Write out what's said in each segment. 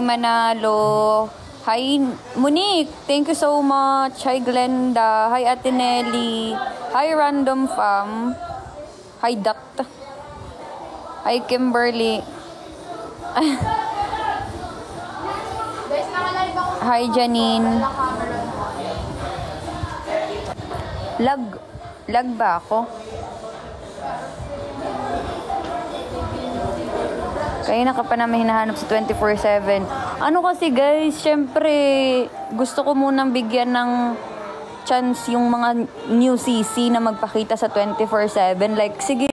Manalo. Hi, Monique. Thank you so much. Hi, Glenda. Hi, Ate Nelly. Hi, Random Fam. Hi, Duct. Hi, Kimberly. Hi, Janine. Lag ba ako? Kaya na ka pa namin hinahanap sa 24/7. Ano kasi guys, syempre, gusto ko munang bigyan ng chance yung mga new CC na magpakita sa 24/7. Like, sige.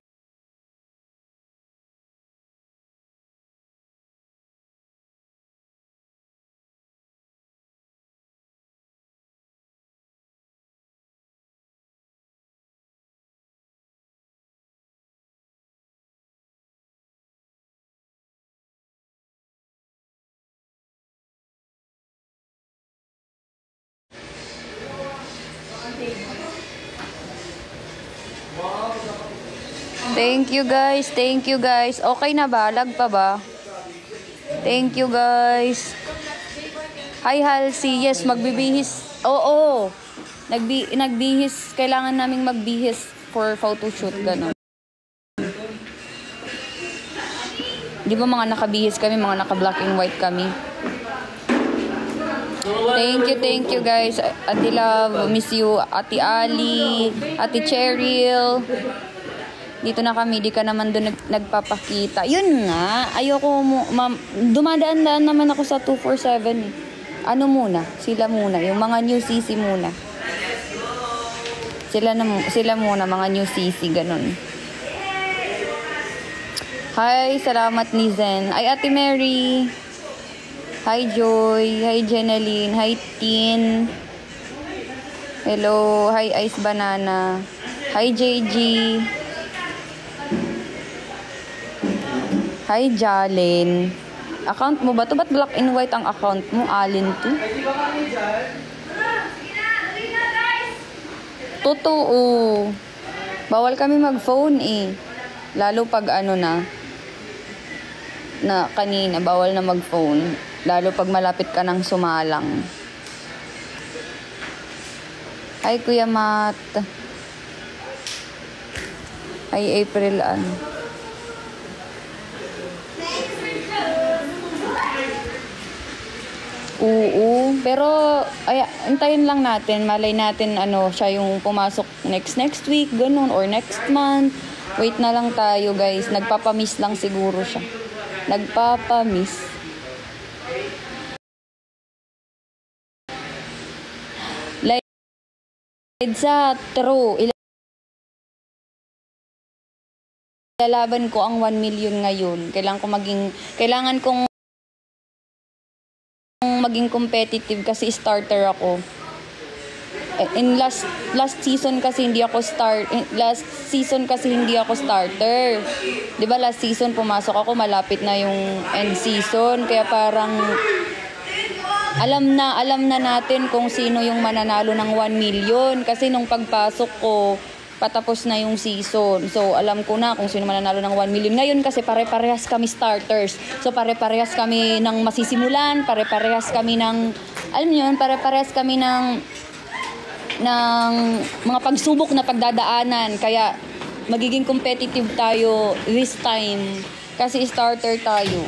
Thank you guys. Thank you guys. Okay na ba? Lag pa ba? Thank you guys. Hi Halsey. Yes, magbibihis. Oo. Nagbihis. Kailangan naming magbihis for photoshoot. Ganun. Di ba mga nakabihis kami? Mga naka-black and white kami. Thank you guys. Ate Love, miss you. Ate Ali, Ate Cheryl. Dito na kami, di ka naman doon nagpapakita. Yun nga, ayoko mo, dumadaan-daan naman ako sa 247. Ano muna? Sila muna, yung mga new CC muna. Sila muna, mga new CC, ganun. Hi, salamat ni Zen. Ay, Ate Mary. Hi, Joy. Hi, Jeneline. Hi, Tin. Hello. Hi, Ice Banana. Hi, JG. Hi, Jalen. Account mo ba to? Ba't black and white ang account mo? Alin to? Totoo. Bawal kami mag-phone eh. Lalo pag ano na kanina, bawal na mag-phone. Lalo pag malapit ka ng sumalang. Hi, Kuya Matt. Hi, April. Oo, pero antayin lang natin, malay natin siya yung pumasok next week, ganun, or next month. Wait na lang tayo guys, nagpapamiss lang siguro siya. Nagpapamiss. Like sa true, ilalaban ko ang 1 million ngayon. Kailangan kong maging competitive kasi starter ako. In last season kasi hindi ako starter. 'Di ba last season pumasok ako, malapit na yung end season, kaya parang alam na natin kung sino yung mananalo ng 1 million kasi nung pagpasok ko patapos na yung season. So, alam ko na kung sino mananalo ng 1 million. Ngayon kasi pare-parehas kami starters. So, pare-parehas kami ng masisimulan, pare-parehas kami ng, alam niyo yun, pare-parehas kami ng mga pagsubok na pagdadaanan. Kaya, magiging competitive tayo this time. Kasi starter tayo.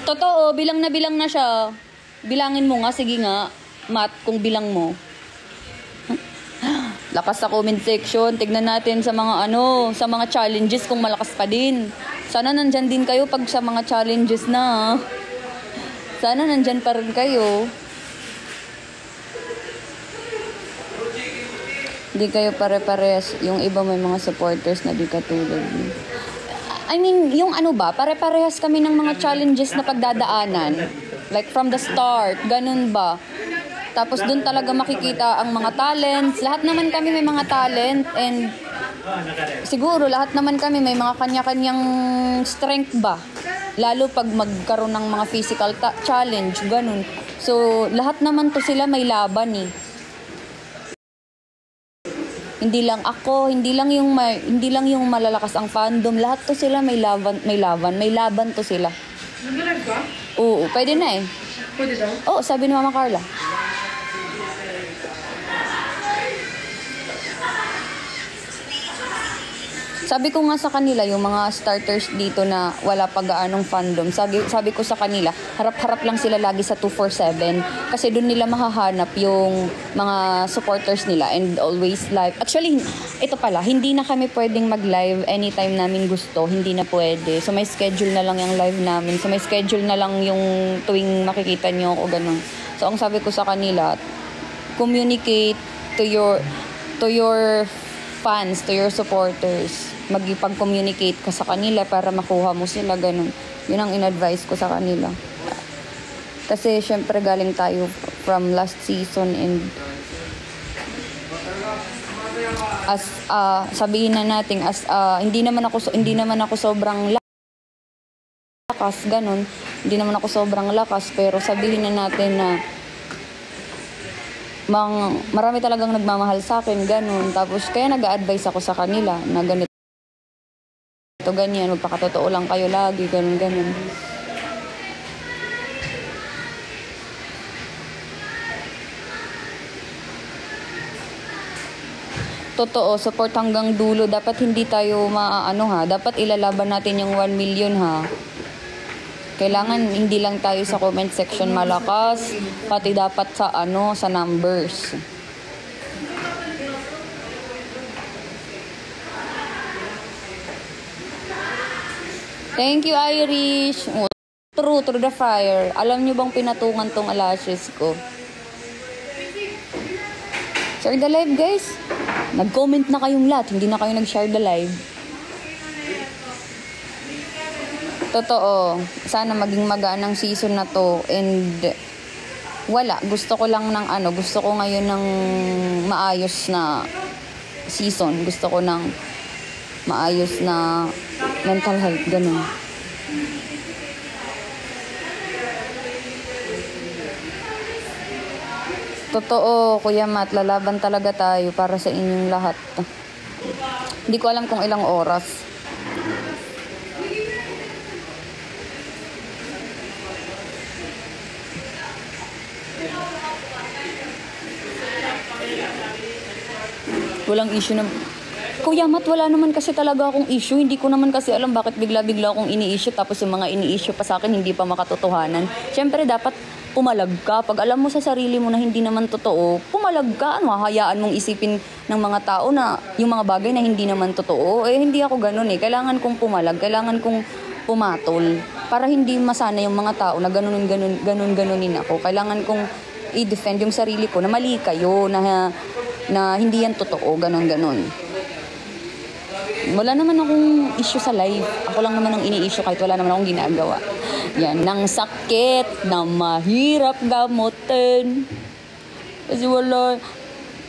Totoo, bilang na siya. Bilangin mo nga, sige nga, Matt, kung bilang mo. Lakas sa comment section. Tignan natin sa mga sa mga challenges kung malakas pa din. Sana nandyan din kayo pag sa mga challenges na. Sana nandyan pa rin kayo. Hindi kayo pare-parehas. Yung iba may mga supporters na di katulad. I mean, yung pare-parehas kami ng mga challenges na pagdadaanan. Like from the start, ganun ba? Tapos doon talaga makikita ang mga talents. Lahat naman kami may mga talent and siguro lahat naman kami may mga kanya-kanyang strength ba. Lalo pag magkaroon ng mga physical challenge, ganun. So, lahat naman to sila may laban eh. Hindi lang ako, hindi lang yung malalakas ang fandom. Lahat to sila may laban to sila. Nag-live ka? Oo, pwede na eh. Pwede daw? Oo, sabi ni Mama Carla. Sabi ko nga sa kanila, yung mga starters dito na wala pa gaanong fandom, sabi ko sa kanila, harap-harap lang sila lagi sa 247 kasi doon nila mahahanap yung mga supporters nila and always live. Actually, ito pala, hindi na kami pwedeng mag-live anytime namin gusto, hindi na pwede. So may schedule na lang yung live namin. So may schedule na lang yung tuwing makikita nyo ako, ganun. So ang sabi ko sa kanila, communicate to your fans, to your supporters. Magipag-communicate ka sa kanila para makuha mo sila, ganun. Yun ang in-advise ko sa kanila. Kasi syempre galing tayo from last season and as sabihin na natin hindi naman ako sobrang lakas, ganun. Hindi naman ako sobrang lakas, pero sabihin na natin na marami talagang nagmamahal sa akin, ganun. Tapos kaya nag-a-advise ako sa kanila na ganito, ganyan, magpakatotoo lang kayo lagi, ganun. Totoo, support hanggang dulo. Dapat hindi tayo dapat ilalaban natin yung 1 million ha. Kailangan hindi lang tayo sa comment section malakas, pati dapat sa numbers. Thank you, Irish. True the fire. Alam nyo bang pinatungan tong eyelashes ko? Share the live, guys. Nag-comment na kayong lahat. Hindi na kayo nag-share the live. Totoo. Sana maging magaan ang season na to. And wala. Gusto ko lang gusto ko ngayon ng maayos na season. Gusto ko ng maayos na mental health, ganun. Totoo, Kuya Matt, lalaban talaga tayo para sa inyong lahat. Hindi ko alam kung ilang oras. Walang issue na... Kuya Matt, wala naman kasi talaga akong issue. Hindi ko naman kasi alam bakit bigla-bigla akong ini-issue tapos yung mga ini-issue pa sa akin hindi pa makatotohanan. Siyempre dapat pumalag ka. Pag alam mo sa sarili mo na hindi naman totoo, pumalag ka. Hayaan mong isipin ng mga tao na yung mga bagay na hindi naman totoo. Hindi ako ganun eh. Kailangan kong pumalag. Kailangan kong pumatol. Para hindi masana yung mga tao na ganunin ako. Kailangan kong i-defend yung sarili ko na mali kayo, na hindi yan totoo, ganun. Wala naman akong issue sa life. Ako lang naman ang ini-issue kahit wala naman akong ginagawa. Yan, ng sakit na mahirap gamutin. Kasi wala,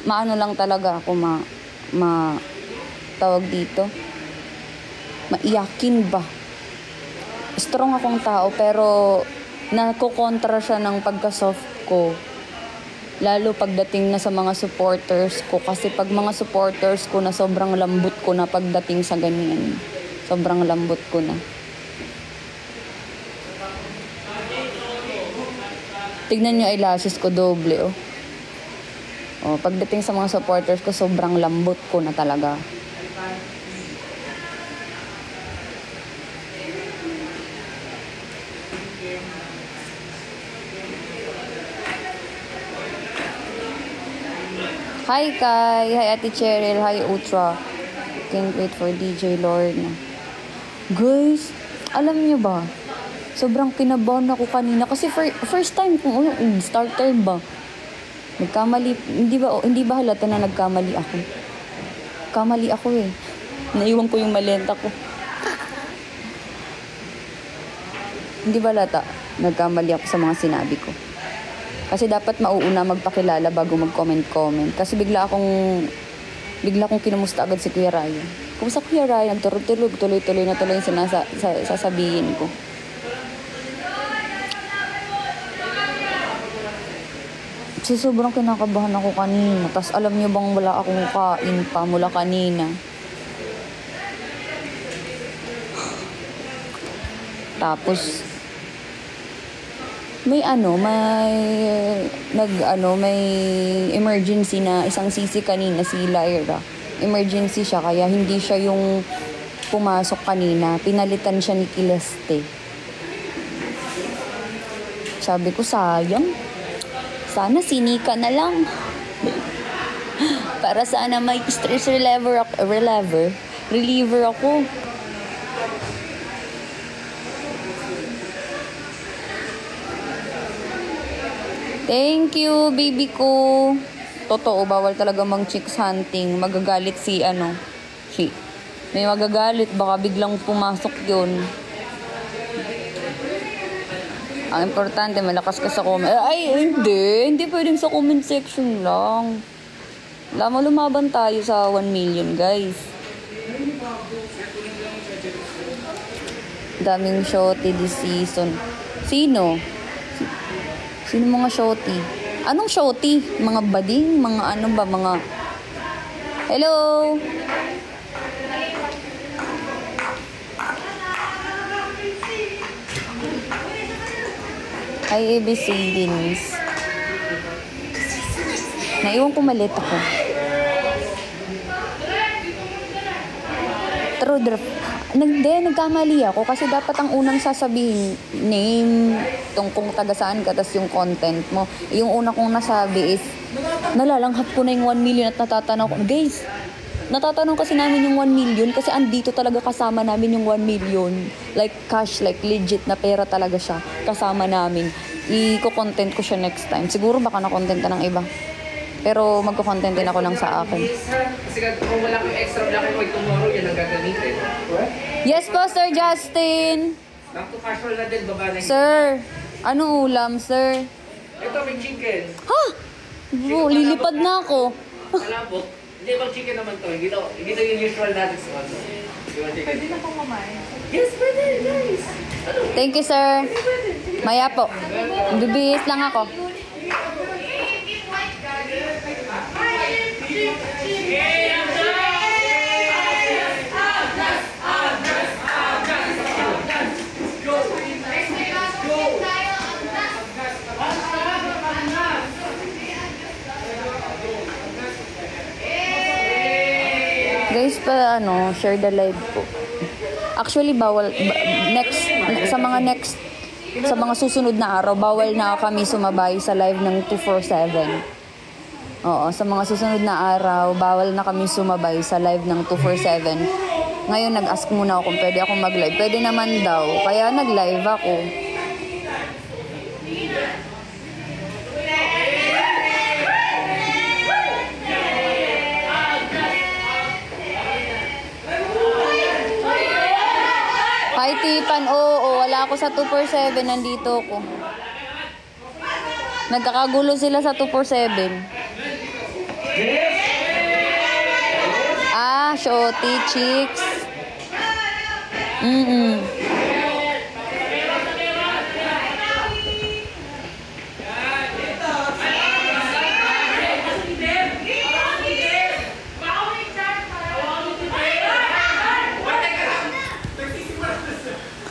lang talaga ako tawag dito, maiyakin ba? Strong akong tao pero nakukontra siya ng pagka-soft ko. Lalo pagdating na sa mga supporters ko. Kasi pag mga supporters ko na sobrang lambot ko na pagdating sa ganyan. Sobrang lambot ko na. Tignan nyo eyelashes ko doble, pagdating sa mga supporters ko, sobrang lambot ko na talaga. Hi Kai, hi Ate Cheryl, hi Ultra. Can't wait for DJ Lorna. Guys, alam niyo ba? Sobrang kinabahan ako kanina kasi first time kong starter ba? Nagkamali, hindi ba halata na nagkamali ako? Kamali ako eh. Naiwan ko yung malenta ko. Hindi ba halata? Nagkamali ako sa mga sinabi ko. Kasi dapat mauuna magpakilala bago mag-comment. Kasi bigla akong kinumusta agad si Kuya Ryan. Kumusta Kuya Ryan? Tulog, tuloy-tuloy na tuloy yung sasabihin ko. Kasi sobrang kinakabahan ako kanina. Tapos alam niyo bang wala akong kain pa mula kanina. Tapos may may emergency na isang sisi kanina, si Lyra. Emergency siya, kaya hindi siya yung pumasok kanina. Pinalitan siya ni Kileste. Sabi ko, sayang. Sana sinika na lang. Para sana may stress reliever ako. Thank you, baby ko. Totoo, bawal talaga mang chicks hunting. Magagalit may magagalit. Baka biglang pumasok yun. Ang importante, malakas ka sa comment. Ay, hindi pwedeng sa comment section lang. Alam mo, lumaban tayo sa 1 million, guys. Daming shorty this season. Sino mga shorty? Anong shorty? Mga bading? Mga ano ba? Mga... Hello? Hi, ABCDs. Naiwan ko malit ako. Nagkamali ako kasi dapat ang unang sasabihin, name, kung taga saan ka, tas yung content mo. Yung una kong nasabi is, nalalanghap ko na yung 1 million at natatanaw ko. Guys, natatanong kasi namin yung 1 million kasi andito talaga kasama namin yung 1 million. Like cash, like legit na pera talaga siya. Kasama namin. Iko-content ko siya next time. Siguro baka na-content ng iba. Pero magko-content din ako lang sa akin. Kasi kung wala kang extra black and white tomorrow, yan ang gagamitin. Yes po, Sir Justin. Back to casual na din, baba na. Sir, ano ulam, sir? Ito, may chicken. Ha? Lilipad na ako. Malabok. Hindi, bang chicken naman to. Hindi to yung usual natin sa ano. Pwede na pong mamain. Yes, pwede, guys. Thank you, sir. Maya po. Bibihis lang ako. Guys, share the live po. Actually, sa mga susunod na araw, bawal na kami sumabay sa live ng 247. Oo, sa mga susunod na araw, bawal na kami sumabay sa live ng 247. Ngayon, nag-ask muna ako kung pwede akong mag-live. Pwede naman daw, kaya nag-live ako. Hi, Tipan. Oo, wala ako sa 247. Nandito ako. Nagkakagulo sila sa 247. Shorty, chicks.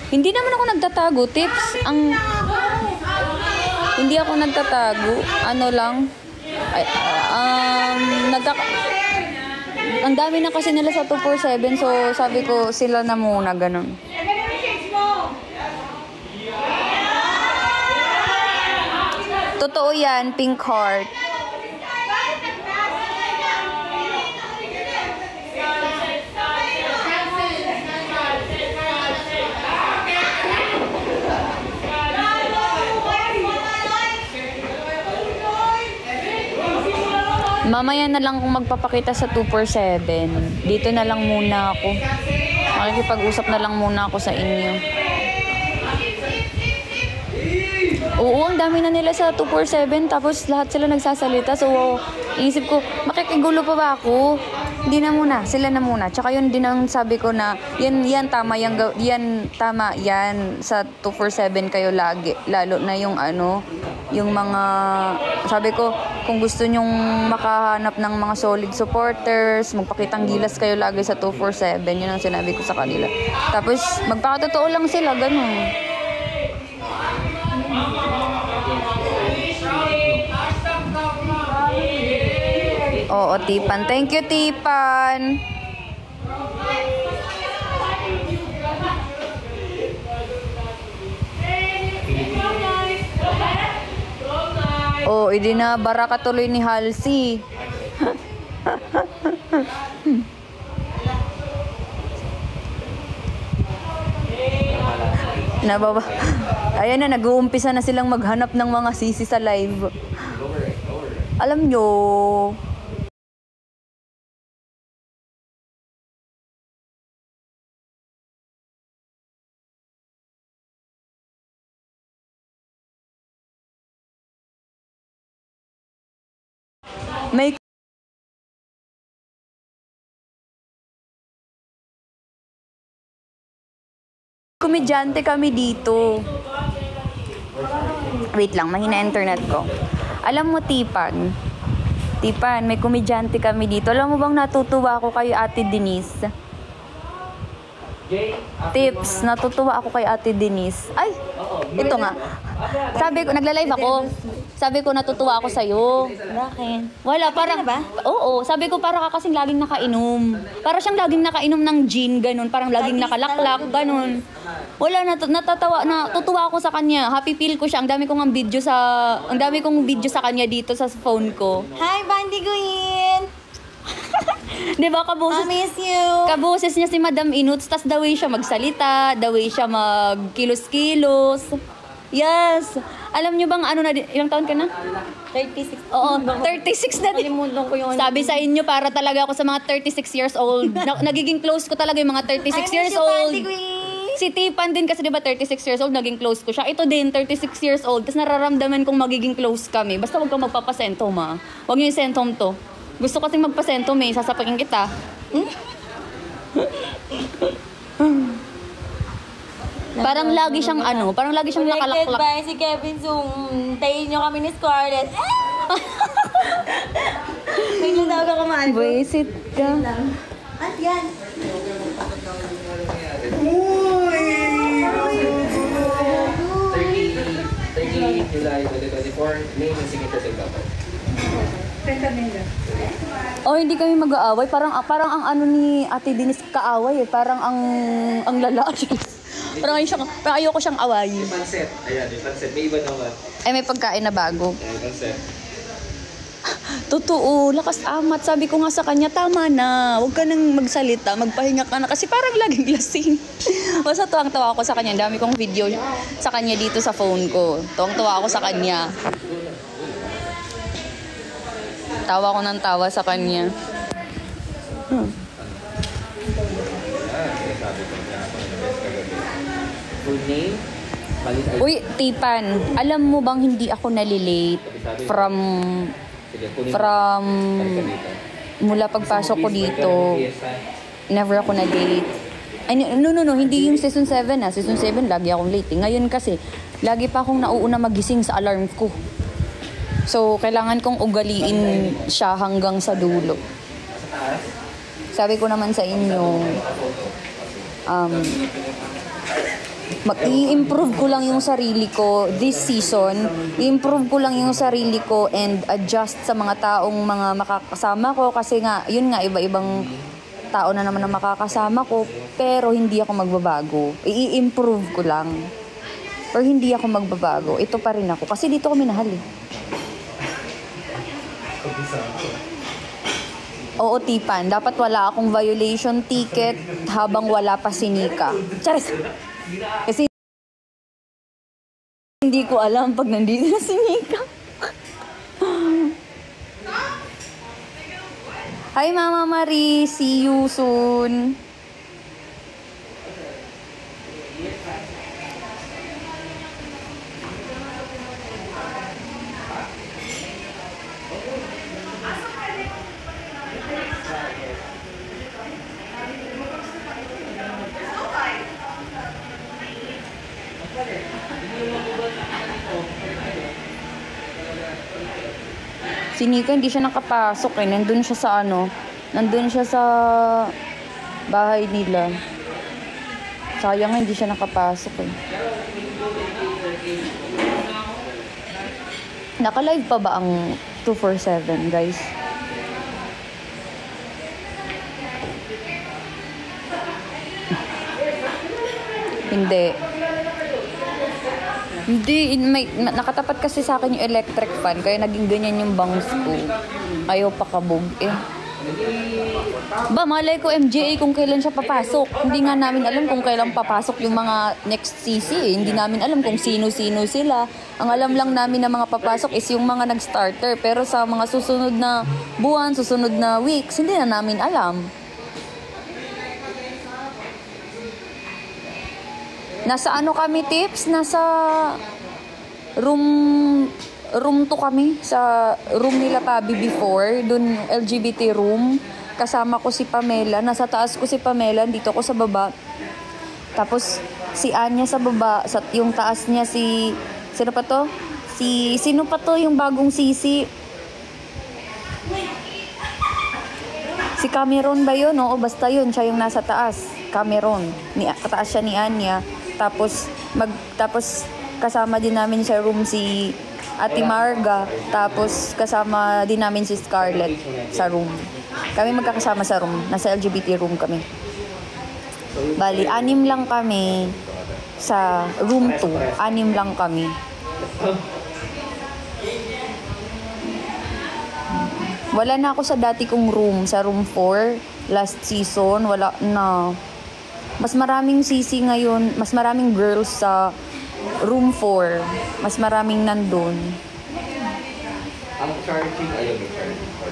Hindi naman ako nagtatago, tips. Hindi ako nagtatago. Ano lang. Ang dami na kasi nila sa 247, so sabi ko sila na muna, ganun. Totoo yan, pink heart. Mamaya na lang kung magpapakita sa 247. Dito na lang muna ako. Makikipag-usap na lang muna ako sa inyo. Oo, ang dami na nila sa 247. Tapos lahat sila nagsasalita. So, inisip ko, makikigulo pa ba ako? Hindi na muna. Sila na muna. Tsaka yun din ang sabi ko na, yan tama. Yan tama. Yan sa 247 kayo lagi. Lalo na yung yung mga, sabi ko, kung gusto nyong makahanap ng mga solid supporters, magpakitang gilas kayo lagi sa 247. Yun ang sinabi ko sa kanila. Tapos, magpakatotoo lang sila, ganun. Oo, Tipan. Thank you, Tipan. Oh, idinabara ka tuloy ni Halsey. Nababa. Ayan na, nag-uumpisa na silang maghanap ng mga sisi sa live. Alam nyo, may komedyante kami dito. Wait lang, mahina internet ko. Alam mo, Tipan, may komedyante kami dito. Alam mo bang natutuwa ako kay Ate Denise? Tips, natutuwa ako kay Ate Denise. Ay, ito nga. Sabi ko, nagla-live ako. Sabi ko, natutuwa ako sa'yo. Bakit? Wala, parang, ba? Oo, sabi ko, parang ka kasing laging nakainom. Parang siyang laging nakainom ng gin, ganun. Parang laging nakalaklak, ganun. Wala, natatawa, natutuwa ako sa kanya. Happy feel ko siya. Ang dami kong video sa kanya dito sa phone ko. Hi, Bandy Queen! Di ba, kaboses, I miss you! kaboses niya si Madam Inuts, tas the way siya magsalita, the way siya magkilos-kilos. Yes! Alam niyo bang ano na, ilang taon ka na? 36. Oo, 36 na din. Kalimutan ko yung... Sabi sa inyo, para talaga ako sa mga 36 years old. Nagiging close ko talaga yung mga 36 years old. Bandy Queen! Si Tipan din kasi, di ba, 36 years old, naging close ko siya. Ito din, 36 years old. Tapos nararamdaman kong magiging close kami. Basta huwag kang magpapasentom, ha. Huwag niyo yung sentom to. Gusto kasing magpasentom, eh. Sasapakin kita. Parang lagi siyang parang lagi siyang Connected nakalaklak. by si Kevin Zoom. Tayin niyo kami ni Scarlett. Wait lang daw ako kumaan. Visit ka. At yan. 30 July 2024, name and signature dapat. Oh, hindi kami mag-aaway. Parang ang ano ni Ate Denise kaaway, eh. Parang ang lalaki. Parang ayoko siyang awayin. Yung panset. Ayan, yung panset. May iba naman. Ay, may pagkain na bago. Ayan, yung panset. Totoo, lakas amat. Sabi ko nga sa kanya, tama na. Huwag ka nang magsalita, magpahinga ka na. Kasi parang laging lasing. Basta tuwang-tawa ako sa kanya. Dami kong video sa kanya dito sa phone ko. Tuwang-tawa ako sa kanya. Tawa ko ng tawa sa kanya. Full name? Balik Uy, Tipan, alam mo bang hindi ako nalilate from mula pagpasok ko dito. Never ako na-date. Ay, no, hindi yung season 7 ah. Season 7, lagi akong late. Ngayon kasi, lagi pa akong nauuna magising sa alarm ko. So, kailangan kong ugaliin siya hanggang sa dulo. Sabi ko naman sa inyo, i-improve ko lang yung sarili ko this season. I-improve ko lang yung sarili ko and adjust sa mga taong mga makakasama ko. Kasi nga, yun nga, iba-ibang tao na naman na makakasama ko. Pero hindi ako magbabago. I-improve ko lang. Pero hindi ako magbabago. Ito pa rin ako. Kasi dito ko minahal eh. Oo, Tipan. Dapat wala akong violation ticket habang wala pa si Nika. Charis! Kasi hindi ko alam pag nandito na si Nika. Hi, Mama Marie. See you soon. Si Nika hindi siya nakapasok eh. Nandun siya sa nandun siya sa bahay nila. Sayang nga hindi siya nakapasok eh. Naka-live pa ba ang 247, guys? Hindi. Hindi, nakatapat kasi sa akin yung electric fan, kaya naging ganyan yung bangs ko. Ayaw pakabog eh. Ba, malay ko MJA kung kailan siya papasok. Hindi nga namin alam kung kailan papasok yung mga next CC eh. Hindi namin alam kung sino-sino sila. Ang alam lang namin na mga papasok is yung mga nag-starter. Pero sa mga susunod na buwan, susunod na weeks, hindi na namin alam. Nasa ano kami, tips? Nasa room 2 kami. Sa room nila Pabi before. Doon LGBT room. Kasama ko si Pamela. Nasa taas ko si Pamela. Dito ko sa baba. Tapos si Anya sa baba. Sa yung taas niya si... Sino pa to? Sino pa to yung bagong sisi? Si Cameron ba yun? Oo, basta yun. Siya yung nasa taas. Cameron. Kataas siya ni Anya. Tapos kasama din namin sa room si Ate Marga. Tapos kasama din namin si Scarlett sa room. Kami magkakasama sa room. Nasa LGBT room kami. Bali, 6 lang kami sa room 2. 6 lang kami. Wala na ako sa dati kong room. Sa room 4. Last season. Wala na. Mas maraming sisi ngayon, mas maraming girls sa room 4. Mas maraming nandun. Ang charging, ayun, may charging port.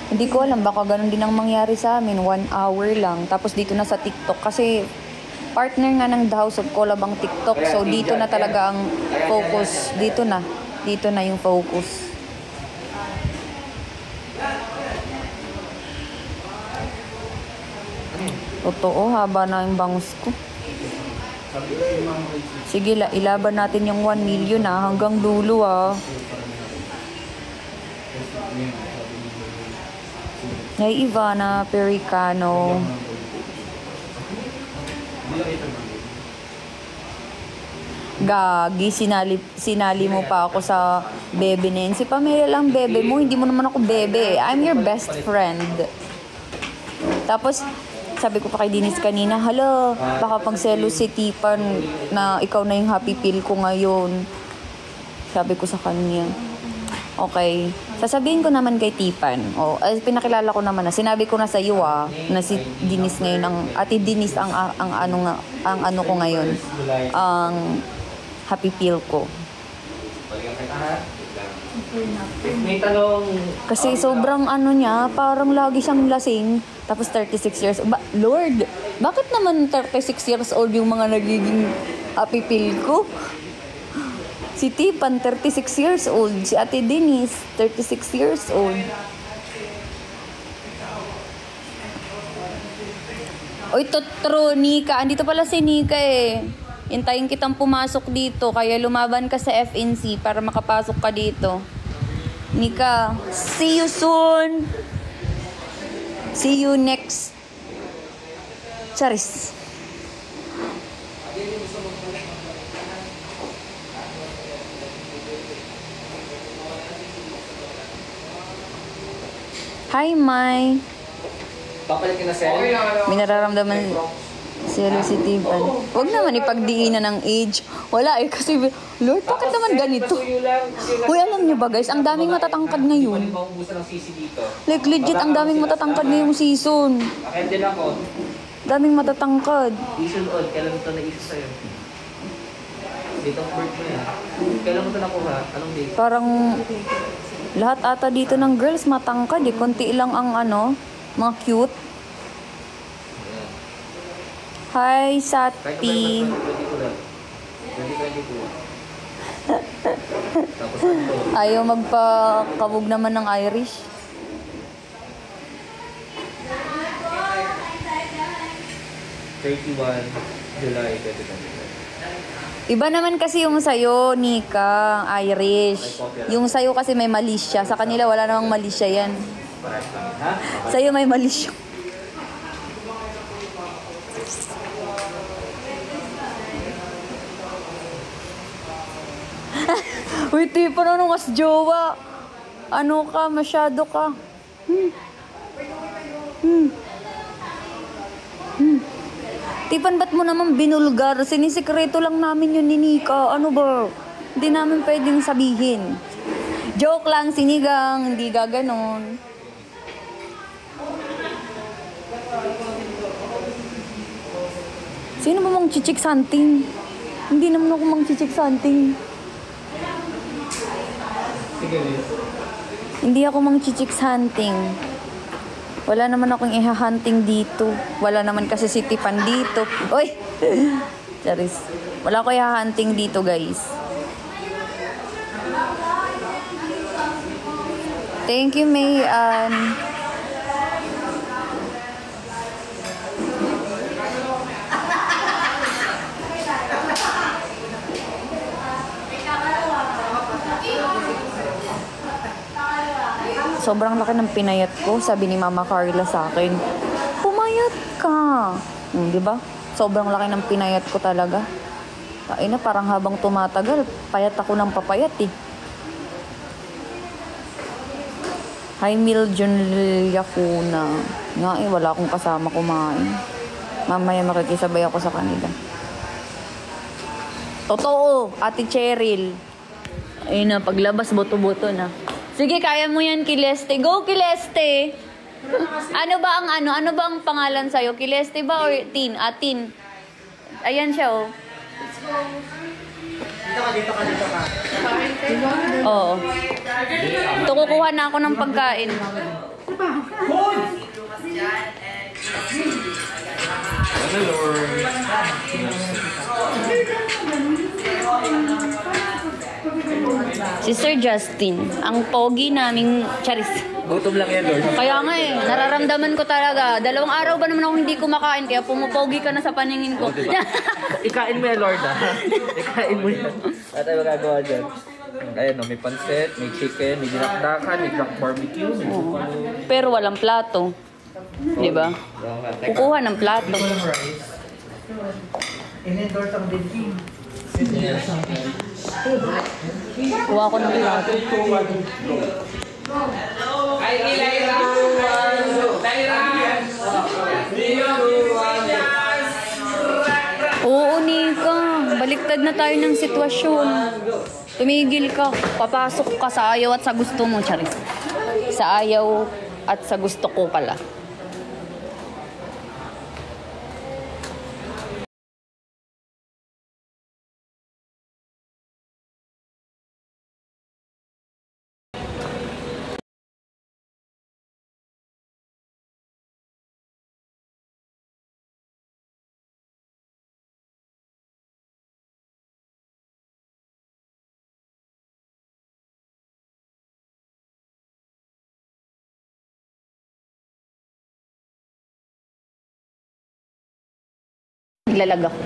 Hindi ko alam, baka ganun din ang mangyari sa amin. 1 hour lang. Tapos dito na sa TikTok. Kasi partner nga ng The House of Collab ang TikTok. So dito na talaga ang focus. Dito na yung focus. Totoo, haba na yung bangus ko. Sige, ilaban natin yung 1 million hanggang dulo Hey, Ivana Pericano. Gagi, sinali mo pa ako sa bebe na yun. Si Pamela lang bebe mo, hindi mo naman ako bebe. I'm your best friend. Tapos, sabi ko pa kay Denise kanina, hala, baka pagselo si Tipan na ikaw na yung happy pill ko ngayon. Sabi ko sa kanya. Okay. Sasabihin ko naman kay Tipan. Pinakilala ko naman na. Sinabi ko na sa iyo na si Denise ngayon, Ate Denise ang ano ko ngayon. Ang happy pill ko. May tanong... Kasi sobrang niya, parang lagi siyang lasing. Tapos 36 years. Lord, bakit naman 36 years old yung mga nagiging happy pill ko? Si Tipan, 36 years old. Si Ate Denise, 36 years old. Oy, totro, Nika. Andito pala si Nika eh. Hintayin kitang pumasok dito. Kaya lumaban ka sa FNC para makapasok ka dito. Nika, see you soon. See you next. Charis. Hi, Mai. Papalit ka na sel? May nararamdaman si Tipan. Huwag naman ipagdiinan ng age. Wala eh, kasi Lord, bakit naman ganito? Uy, alam niyo ba guys, ang daming matatangkad ngayon. Like legit, ang daming matatangkad ngayong season. Akin din ako. Daming matatangkad. Season old, kailan mo ito naisip sa'yo? Date of birth mo yan. Kailan mo ito nakuha? Anong date? Parang lahat ata dito ng girls matangkad eh. Konti lang ang mga cute. Hi, Sati. 2022. Ayaw magpakabog naman ng Irish. July 2023. Iba naman kasi yung sayo, Nika, Irish. Yung sayo kasi may mali siya. Sa kanila wala namang mali siya yan. Sayo may mali siya. Uy, tipo na nung as jowa. Ano ka, masyado ka. Tipan, ba't mo naman binulgar? Sinisikreto lang namin yun ni Nika. Ano ba? Hindi namin pwedeng sabihin. Joke lang, sinigang. Hindi gaganon. Sino ba mang chichik something? Hindi naman ako mang chichik something. Sige, Liz. Hindi ako mang chichik hunting. Wala naman akong iha-hunting dito. Wala naman kasi si Tipan dito. Uy! Charis. Wala ko iha-hunting dito, guys. Thank you, Mayan. Sobrang laki ng pinayat ko, sabi ni Mama Carla sa akin. Pumayat ka. Di ba? Sobrang laki ng pinayat ko talaga. Ay na, parang habang tumatagal, payat ako ng papayat eh. Hi, Miljon Liliacuna. Nga eh, wala akong kasama kumain. Mamaya makikisabay ako sa kanila. Totoo, Ate Cheryl. Ayun na, paglabas, boto-boto na. Sige, kaya mo yan, Kileste. Go, Kileste! Ano ba ang pangalan sa'yo? Kileste ba or Tin? Tin. Ayan siya, oh. Dito ka. Oo. Ito, kukuha na ako ng pagkain. Si Sir Justin, ang pogi naming Charis. Gutom lang yan, Lord. Kaya nga eh, nararamdaman ko talaga. 2 araw ba naman ako hindi kumakain, kaya pumupogi ka na sa paningin ko. Diba? Ikain mo yan, Lord, ha? Ikain mo yan. Ano tayo magagawa dyan? Ayan, no, may pansit, may chicken, may dinakdakan, may duck barbecue, may bupalo. Pero walang plato. Di ba? Kukuha ng plato. In-endorse ang dinking. Kuha ko ng plato. Oo, Nika. Baliktad na tayo ng sitwasyon. Tumigil ka. Papasok ka sa ayaw at sa gusto mo, Charis. Sa ayaw at sa gusto ko pala. Naglalag ako.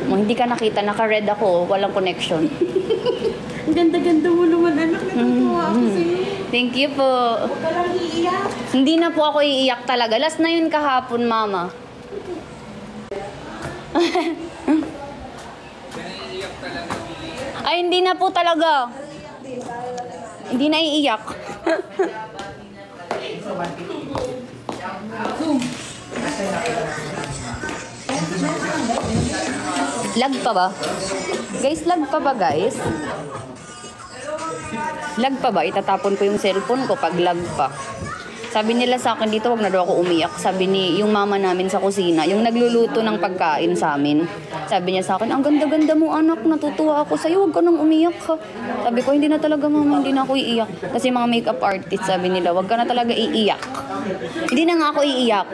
Hindi ka nakita, naka-red ako, walang connection. Ang ganda-ganda mo naman, anak. Natutuwa ako sa'yo. Thank you po. Huwag ka lang iiyak. Hindi na po ako iiyak talaga. Last na yun kahapon, Mama. Ay, hindi na po talaga. Hindi na iiyak. Lag pa ba? Guys, lag pa ba, guys? Lag pa ba? Itatapon ko yung cellphone ko pag lag pa. Sabi nila sa akin dito, wag na daw ako umiyak. Sabi ni yung mama namin sa kusina, yung nagluluto ng pagkain sa amin. Sabi niya sa akin, ang ganda-ganda mo anak, natutuwa ako sa'yo, wag ka nang umiyak ha. Sabi ko, hindi na talaga mama, hindi na ako iiyak. Kasi mga makeup artist, sabi nila, wag ka na talaga iiyak. Hindi na nga ako iiyak.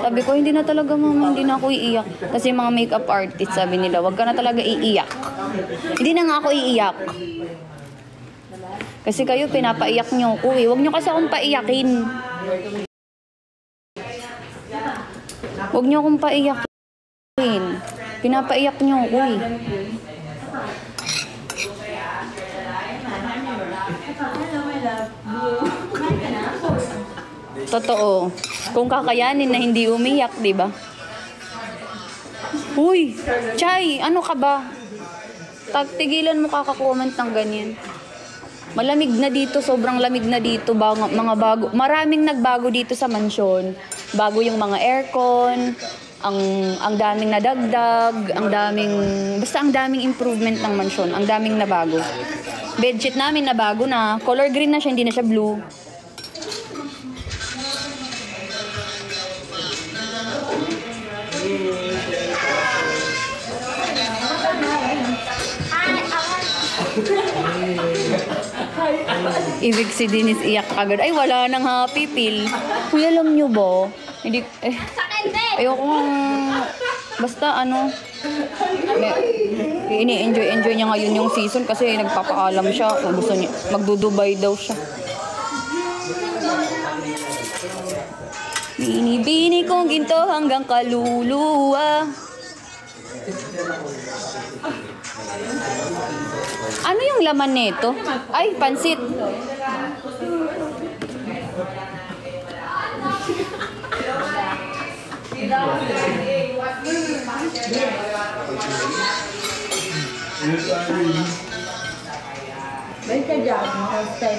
Sabi ko, hindi na talaga mama, hindi na ako iiyak. Kasi mga makeup artist, sabi nila, wag ka na talaga iiyak. Hindi na nga ako iiyak. Kasi kayo, pinapaiyak niyo ko eh. Huwag niyo kasi akong paiyakin. Huwag niyo akong paiyakin. Pinapaiyak niyo ako eh. Totoo. Kung kakayanin na hindi umiyak, di ba? Uy! Chay! Ano ka ba? Tigilan mo kaka-comment ng ganyan. Malamig na dito, sobrang lamig na dito, mga bago. Maraming nagbago dito sa mansyon. Bago yung mga aircon, ang daming nadagdag, basta ang daming improvement ng mansyon, ang daming nabago. Bedsheet namin nabago na, color green na siya, hindi na siya blue. Ibig si Dennis iyak agad. Ay, wala nang happy pill. Kuya, alam nyo ba? Hindi, ayoko basta ini-enjoy niya ngayon yung season kasi nagpapaalam siya. Gusto niya, magdudubay daw siya. Bini-bini kong ginto hanggang kaluluwa. Ano yung laman nito? Ay, pansit. Balik ka dyan,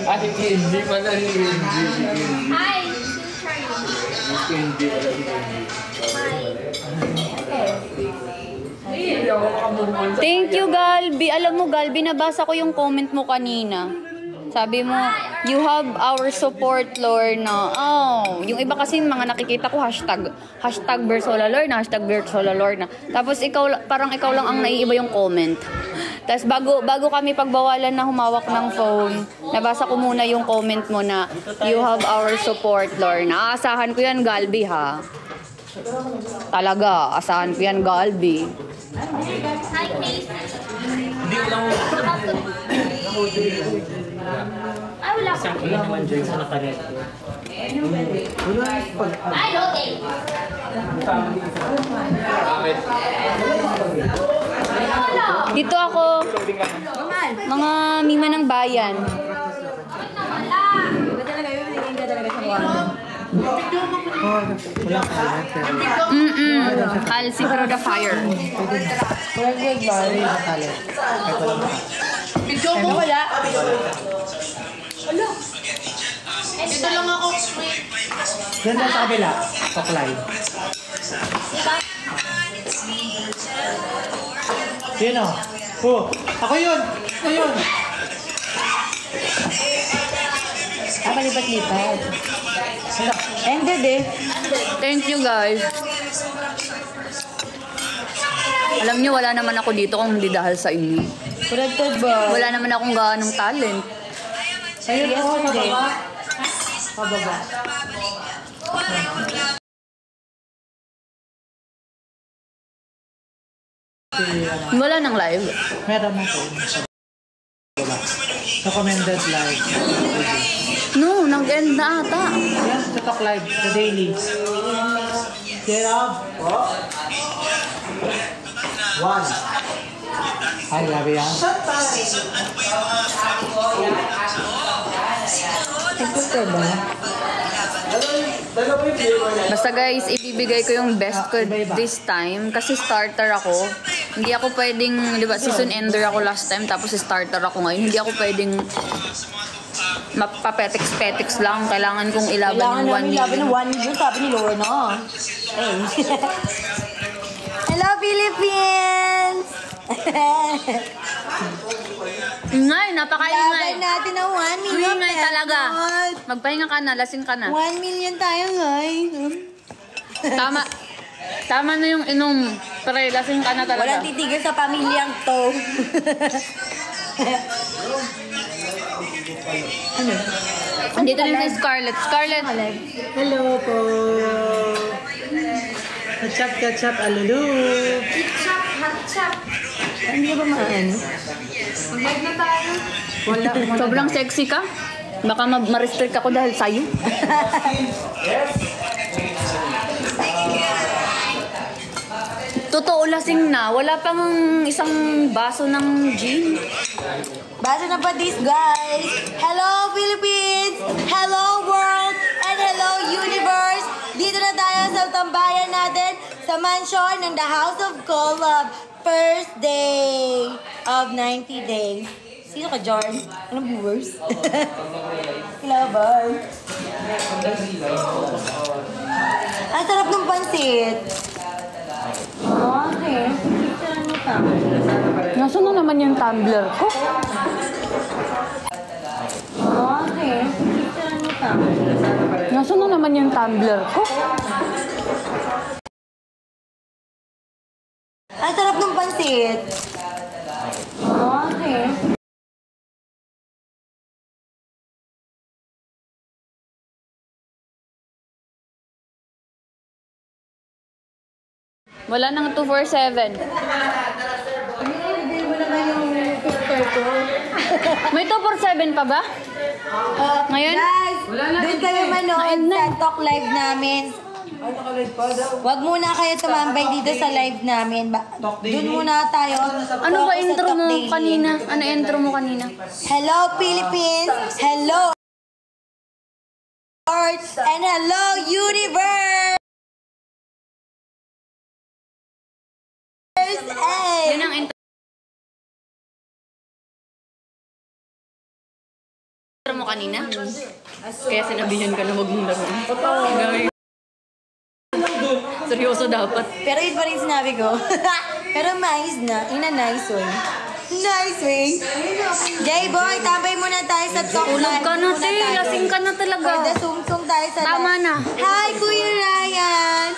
Ah, hindi pala ni Hi! Hindi pala ni Thank you, Galbi. Alam mo, Galbi, nabasa ko yung comment mo kanina. Sabi mo, you have our support, Lorna. Oh, yung iba kasi mga nakikita ko, hashtag Bersola Lorna, hashtag Bersola Lorna. Tapos parang ikaw lang ang naiiba yung comment. Tapos bago kami pagbawalan na humawak ng phone, nabasa ko muna yung comment mo na, you have our support, Lorna. Aasahan ko yan, Galbi, ha? Talaga, asahan ko yan, Galbi. Hi, Kate. Hindi ko lang Ay, wala ko. isang kuya naman dyan sa nakaret. Ay, okay. Dito ako, mga mima ng bayan. Halsey through the fire. Video mo wala. Wala. Dito lang ako. Diyan sa kabila, Toklay. Sino? Oh, ako yun! Ako yun! Lipat-lipat. Ended eh. Thank you, guys. Alam niyo, wala naman ako dito kung hindi dahil sa inyo. Connected ba? Wala naman akong ganong talent. Ayun ako, sa baba. Pababa. Wala nang live. Meron ako. Sa baba. Recommended live. No, nag-end na ata. Yan, sa Talk Live, sa daily. Zero. One. Ay, grabe yan. Nagpunta ba? Basta guys, ibibigay ko yung best ko this time. Kasi starter ako. Hindi ako pwedeng, di ba, season ender ako last time. Tapos starter ako ngayon. Hindi ako pwedeng mapapetex-petex lang. Kailangan kong ilaban ng 1 million. Kailangan namin ilaban ng 1 million, sabi ni Lorna. Hey. Hello, Philippines! Ingay, napakaingay. Laban natin ng 1 million. Ingay talaga. Magpahinga ka na, lasing ka na. 1 million tayo, guys. Tama na yung inom. Pero lasing ka na talaga. Walang titigil sa pamilyang to. Ano? Andito rin si Scarlett. Scarlett. Hello po. Kachap, alulu. Hindi ka ba maano? Wala. Sobrang sexy ka. Baka ma-restrict ako dahil sa'yo. Totoo lasing na. Wala pang isang baso ng gin. Baso na patis, guys. Hello, Philippines! Hello, world! And hello, universe! Dito na tayo sa tambayan natin sa mansion ng The House of Colab. First day of 90 days. Sino ka, John? Anong viewers? Lover. Ang sarap ng pansit. Okay. Picture mo ka. Nasaan na naman yung tumbler ko? Okay. Picture mo ka. Nasaan na naman yung tumbler ko? Ang sarap ng pansit. Okay. Wala nang 247. Hindi mo naman yung picture ko. May 247 pa ba? Ngayon? Guys, doon kayo manood sa talk live namin. Wag muna kayo tumambay dito sa live namin. Doon muna tayo. Ano ba Focus sa intro Talk mo Daily. kanina? Ano intro mo kanina? Hello, Philippines! Hello, Earth! And hello, universe! Hey! Yun ang intro mo kanina? Kaya sinabihan ka na wag mong laro. Seryoso dapat. Pero yun pa rin sinabi ko. Pero nice na. In a nice way. Nice way. J-Boy, tambay muna tayo sa talk Ulog live. ka na, Muna te. tayo. Lasing ka na talaga. For the sung-sung tayo sa Tama live. na. Hi, Kuya Ryan.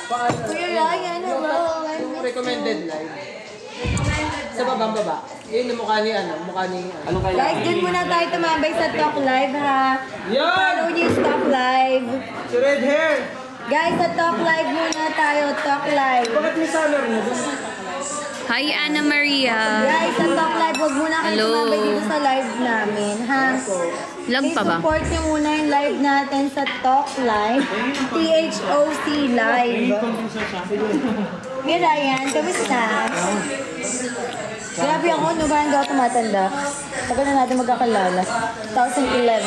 Kuya Ryan, hello. Recommended live. Sa baba. Yun yung mukha ni Ano kaya? Guys, dun muna tayo tumambay sa talk live, ha? Yan! Follow niyo yung talk live. Si Red Hair! Guys, sa talk live muna tayo. Talk live. Bakit may summer mo? Hi, Ana Maria. Guys, sa talk live, wag muna kayo Hello. tumambay dito sa live namin, ha? Lag pa ba? support niyo muna yung live natin sa Talk Live. THOC Live. Hey Ryan, kamusta? Grabe ako, no ba hindi ako tumatanda? Tagal na natin magkakalala. 2011.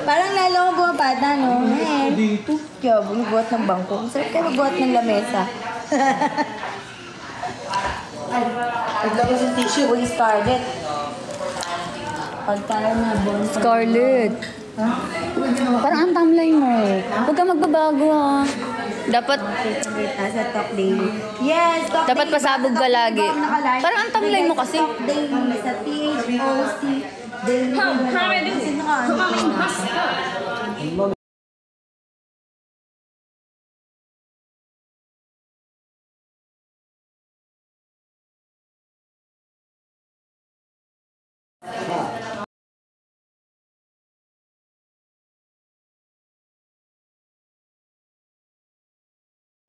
Parang lalo ko bumabata, no? Dito? Kaya, bumubuhat ng bangko. Ang sarap kayo magbuhat ng lamesa. Naglabas yung tissue. Uy, Scarlett. Pag tayo na bon. Scarlett. Parang ang timeline mo. Huwag ka magbabago, ha. Dapat Sa Talk Daily. Yes, Talk Dapat Daily. pasabog ka lagi. Parang ang timeline mo kasi. Talk Daily sa THOC Daily. Sino ka?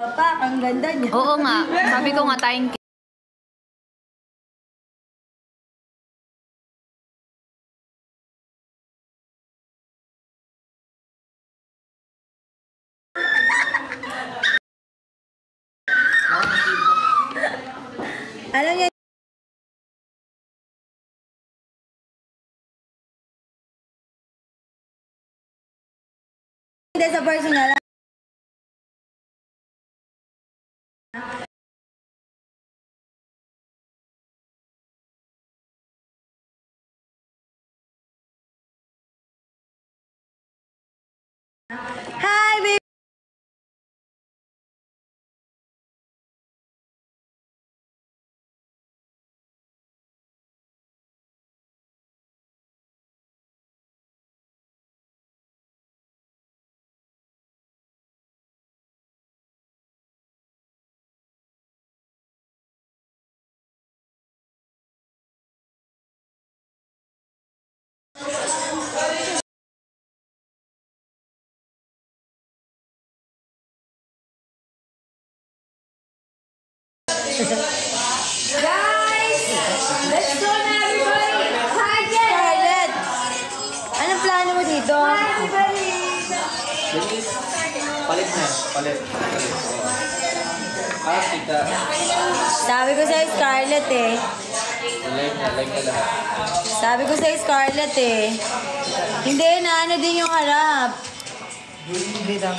Papa, ang ganda niya. Oo nga. Sabi ko nga, tayong Alam niya, hindi sa personal. Hi, baby! Guys! Let's go na, everybody! Hi, Scarlett! Anong plano mo dito? Hi, everybody! Palit na. Palit. Kita. Sabi ko sa'yo, Scarlett eh. Live na lahat. Sabi ko sa'yo, Scarlett eh. Hindi, naano din yung harap. Hindi na.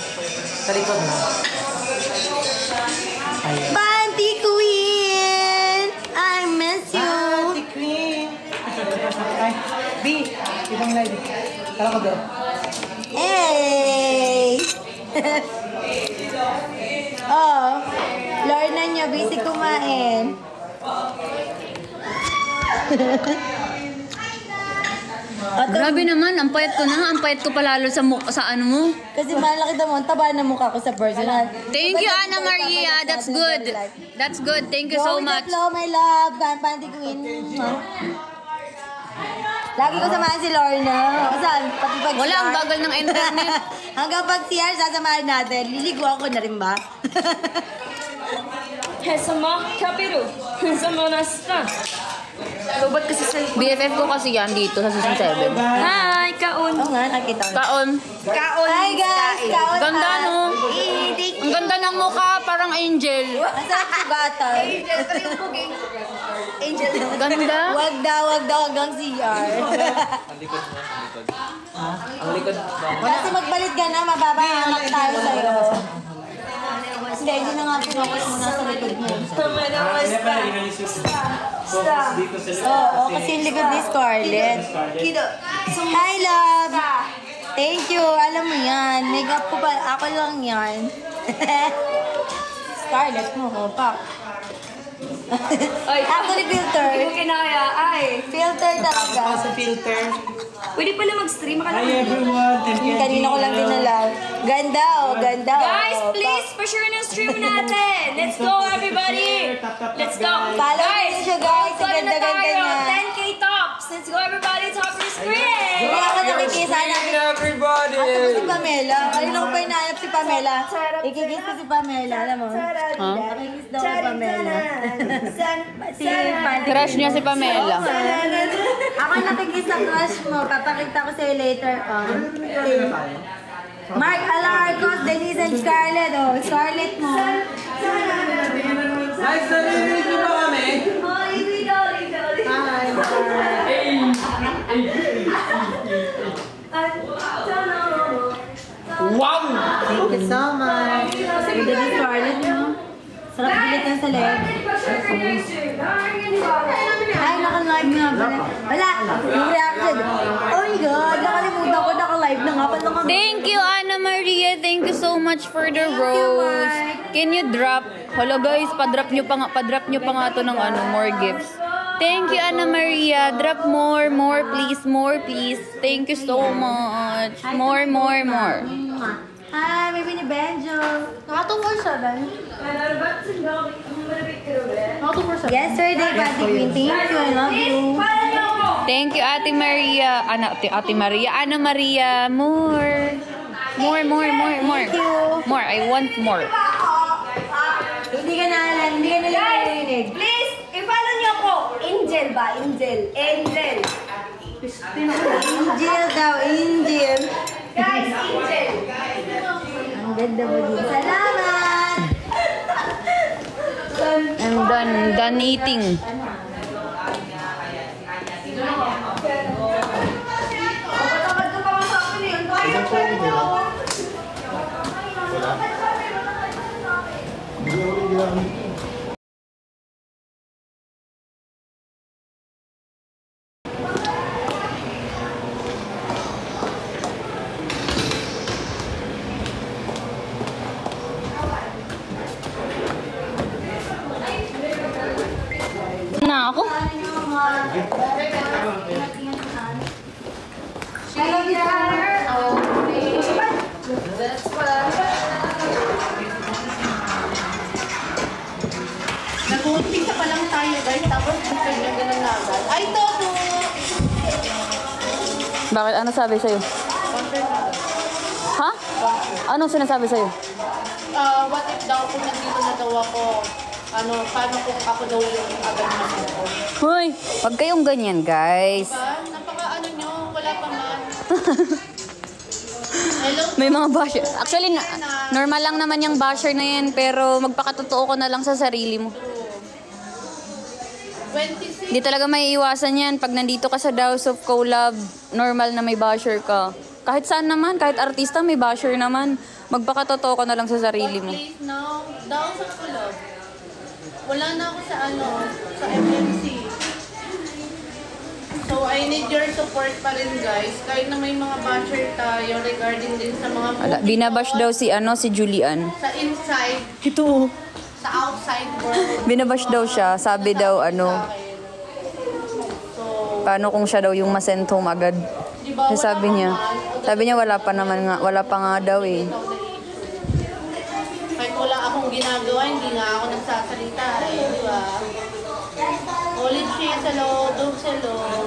Sa likod na. Panty Queen! I miss you! Panty Queen! B, ibang live. Kala ko doon. Hey! Oh, Lorna niya, busy kumain. Grabe naman, ang payat ko na. Ang payat ko palalo sa ano mo. Kasi malaki daw mo, ang taba na mukha ko sa personal. Thank you, Ana Maria. That's good. That's good. Thank you so much. Go with the flow, my love. Panty Queen. Lagi ko samahan si Lorna. Saan? Pati pag Wala, ang bagal ng internet. Hanggang pag CR, sasamahan natin. Liliguan ko na rin ba? へそもキャピルへそもなした Ba't kasi sa BFF ko kasi yan dito sa season 7. Hi kaon Oo nga, nakita ko. Kaon. Hi guys! Kaon Ganda, ha. no? Ang ganda ng mukha, parang angel. Ang sarap sugatan. Angel. Ganda. Wag daw hanggang CR. Ang likod mo. Ang likod mo. Kasi magbalit ka na, mababahamak tayo sa'yo. Hindi na nga focus mo na sa likod mo. Oo, kasi yung likod ni Scarlett. Hi, love! Thank you. Alam mo yan. Makeup ko pa. Ako lang yan. Scarlett mo, pak. Actually, filter. Hindi mo kinaya ay Filter talaga. sa filter. pwede pala mag-stream ka Hi everyone! Kanina ko lang dinalaw. Ganda, oh. Ganda, oh. guys please pa-share ng stream natin let's go everybody let's go Follow guys niyo siya, guys. follow Ang na ganda-ganda tayo niya. 10k tops let's go everybody top of the screen Hindi ako nakikisa natin. Everybody! Ito ko si Pamela. Kanina ko pa inaayap si Pamela. Ikikis ko si Pamela, alam mo? Ikikis daw si Pamela. Si Panty. Crush niya si Pamela. Ako nakikis sa crush mo. Papakita ko sa'yo later on. Mark Alarcos, Denise and Scarlett. Oh, Scarlett mo. Guys, narinig niyo ba kami? Hi, Wow! thank you so much. Ganda ni Scarlett mo. Sarap bilit yan sa leg. Ay, naka-live nga pala. Wala, yung reaction. Oh my God, nakalimutan ko, naka-live na nga pala kami. Thank you, Ana Maria. Thank you so much for the rose. Can you drop? Hello guys, pa-drop nyo pa nga to ng more gifts. Thank you, Ana Maria. Drop more please, Thank you so much. More. Hi, baby ni Benjo. Nakatungkol siya, Ben. Yesterday, Patty Queen. Thank you, I love you. Thank you, Ate Maria. Ate Maria. Ana Maria. More. Thank you. More. I want more. Hindi ka narinig. please i-follow niyo ako Angel ba Angel Angel daw, Angel. guys Angel Ang ganda mo din. Salamat! I'm done eating. Na ako. Nag-umpisa pa lang tayo, guys. Tapos, biglang ganun na agad. Ay, Toto! Bakit? Ano sabi sa'yo? Ha? Anong sinasabi sa'yo? What if daw kung nandito na daw ako, paano kung ako daw yung agad na ako? Hoy, wag kayong ganyan, guys. Napaka nyo, wala pa man. May mga basher. Actually, normal lang naman yung basher na yan, pero magpakatotoo ko na lang sa sarili mo. 26. Hindi talaga may iwasan yan. Pag nandito ka sa House of Collab, normal na may basher ka. Kahit saan naman, kahit artista, may basher naman. Magpakatotoo ka na lang sa sarili mo. Please now, daw sa club. Wala na ako sa sa MMC. So, I need your support pa rin, guys. Kahit na may mga basher tayo regarding din sa mga Binabash daw si Julian. sa inside, Ito. sa outside world. Binabash daw siya. Sabi daw, So, paano kung siya daw yung masend home agad? diba, Kasi sabi niya wala pa nga daw eh. kahit wala akong ginagawa, hindi nga ako nagsasalita eh, di ba? Ulit siya sa loob, sa loob.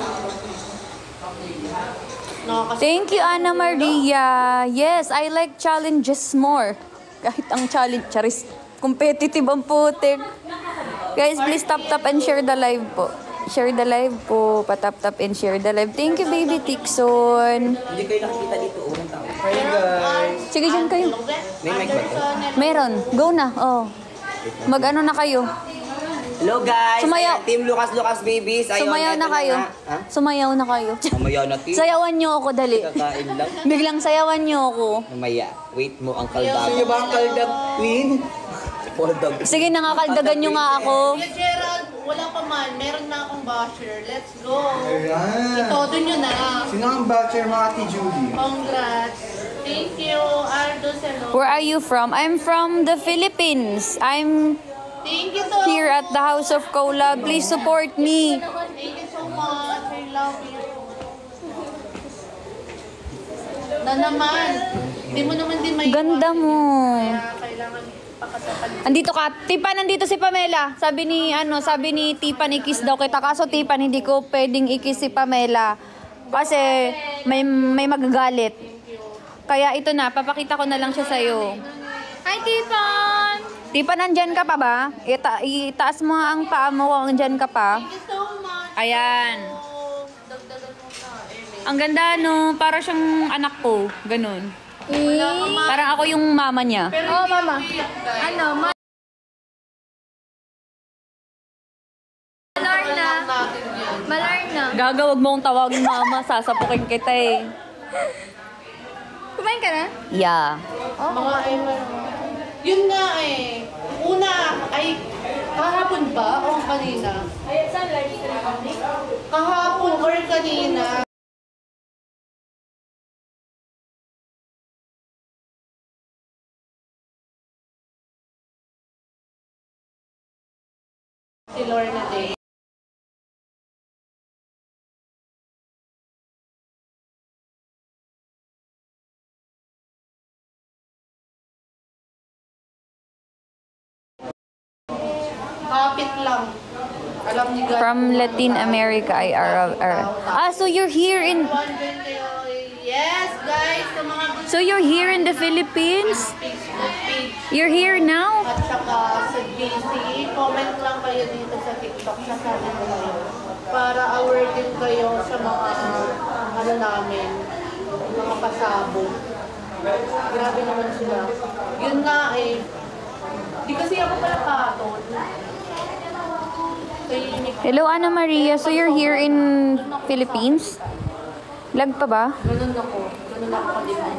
Thank you, Ana Maria. Yes, I like challenges more. Kahit ang challenge, charis, competitive ang putik. Guys, please tap and share the live po. Share the live po. Patap and share the live. Thank you, baby Tikson. Hindi kayo nakikita dito, unang tao. Hi guys! Sige, dyan kayo. May mic ba to? Meron. Go na. Oh. Mag-ano na kayo. Hello guys! Sumayaw. Ayan, Team Lucas Babies. Ayun, Sumayaw eto na kayo. Ha? Sumayaw na kayo. Sumayaw na team. Sayawan nyo ako, dali. Kakain lang. Biglang sayawan nyo ako. Mamaya. Wait mo ang kaldag. Sige ba ang kaldag, Queen? Kaldag. Sige, nakakaldagan nyo nga ako. Kuya Gerald, wala pa man. Meron na akong basher. Let's go. Itodo nyo na. Sino ang batcher mga Ate Julie? Congrats. Thank you, Ardo Selo. Where are you from? I'm from the Philippines. I'm Thank you to. here at the House of Collab. Please support me. Thank you so much. I love you. Na naman. Hindi mo naman din may Ganda mo. Kaya kailangan pakatapan. Andito ka. Tipan, nandito si Pamela. Sabi ni Tipan, i-kiss daw kita. Kaso Tipan, hindi ko pwedeng i-kiss si Pamela. Kasi may magagalit. Kaya ito na, papakita ko na lang siya sa'yo. Hi, Tipan! Tipan, nandyan ka pa ba? Itaas mo ang paa mo kung nandyan ka pa. Thank you so much. Ayan. Dagdagan mo na, Eme. Ang ganda, no? Para siyang anak ko. Ganun. Parang ako yung mama niya. Oh, mama. Ano, Malar na. Gagawag mo akong tawagin mama, sasapukin kita eh. Kumain ka na? Yeah. mga Eme. Yun nga eh. Una ay kahapon ba o kanina? Kahapon or kanina. Si Lorna Day. Kapit lang. Alam ni God. From Latin America, ay Arab. So you're here in... Yes, guys. Sa mga gusto So you're here in the Philippines? Facebook page You're here now? at saka sa GC, comment lang kayo dito sa TikTok sa channel kayo para aware din kayo sa mga ano namin, mga pasabog. Grabe naman sila. Yun nga eh. Di kasi ako pala patol. Hello, Ana Maria. So you're here in Philippines? Lag pa ba? Ganun ako. Ganun ako kalimutan.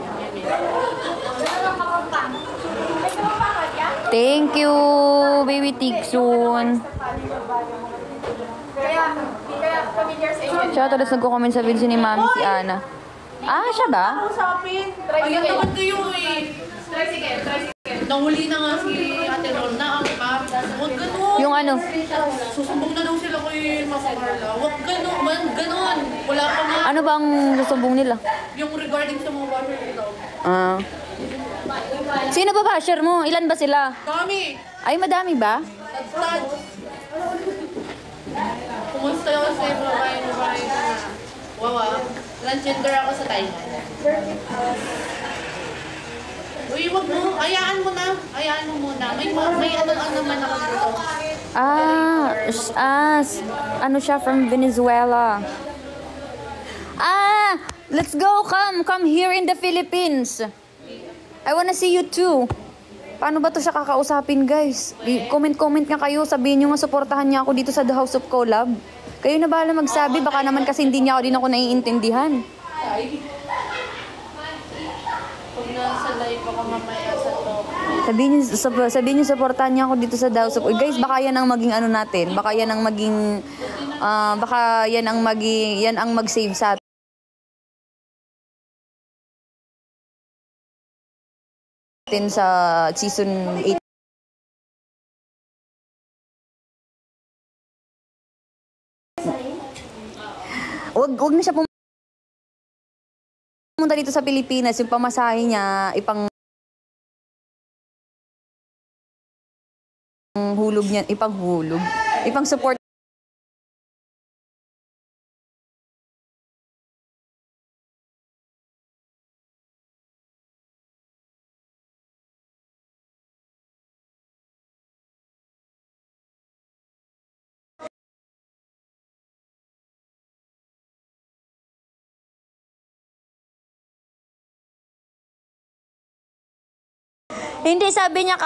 Thank you, baby Tiksun. Kaya familiar sa inyo. Siya tulos nagko-comment sa video ni Mami si Ana. Ah, siya ba? Usapin. Ayun naman kayo eh. Tricycle. Nahuli na nga si Ate Lorna. Huwag ganun. Yung ano? Susumbong na daw sila kay Masa Carla. Huwag ganun. Wala pa nga. Ano bang susumbong nila? Yung regarding sa mga water nila. Ah. Sino ba basher mo? Ilan ba sila? Kami. Ay, madami ba? Tad. Kumusta ako sa babae na. Wawa. Transgender ako sa Thailand. Uy, wag mo. Hayaan mo na. Hayaan mo muna. May ano naman ako dito. Ano siya from Venezuela. Ah, Let's go, come here in the Philippines. I wanna see you too. Paano ba to siya kakausapin, guys? Comment nga kayo, sabihin nyo nga, supportahan niya ako dito sa The House of Collab. Kayo na bahala magsabi, baka naman kasi hindi niya din ako naiintindihan. Pag nasa live ako mamaya sa top. Sabihin niyo, supportahan niya ako dito sa The House of Guys, baka yan ang maging ano natin. Baka yan ang maging, yan ang mag-save sa atin sa season 8. Wag na siya pumunta dito sa Pilipinas, yung pamasahe niya, ipang support. Hindi, sabi niya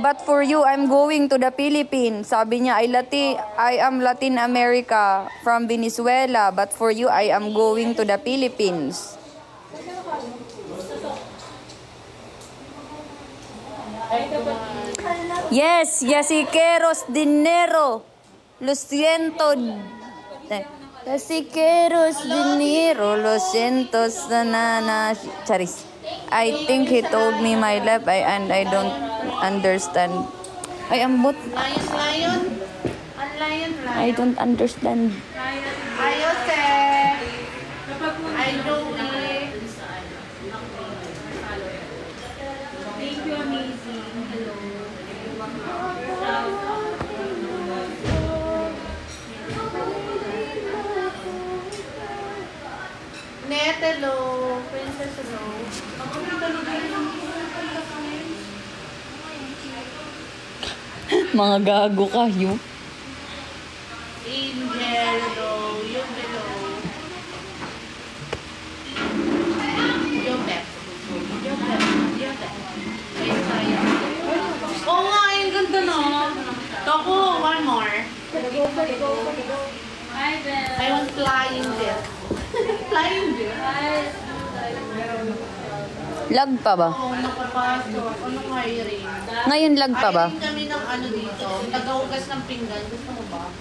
but for you, I'm going to the Philippines. Sabi niya, I am Latin America from Venezuela. But for you, I am going to the Philippines. Yes, Yasiqueros Dinero. Lo siento. Yasiqueros Dinero. Lo siento. Sanana. Charis. I think he told me my life and I don't understand. I am what? Lion. I don't understand. Ayote. I don't need. Thank you, amazing. Hello. Net, hello. Princess, hello. Mga gago kayo. Angel, hello. Yung hello. Yung bet. Oo nga, yung ganda no. Toko, one more. I want flying jet. Flying jet? Lag pa ba? Oo, nakapasok. Anong hiring? Ngayon lag pa ba? Hiring kami ng ano dito. Nag-augas ng pinggan. Gusto mo ba?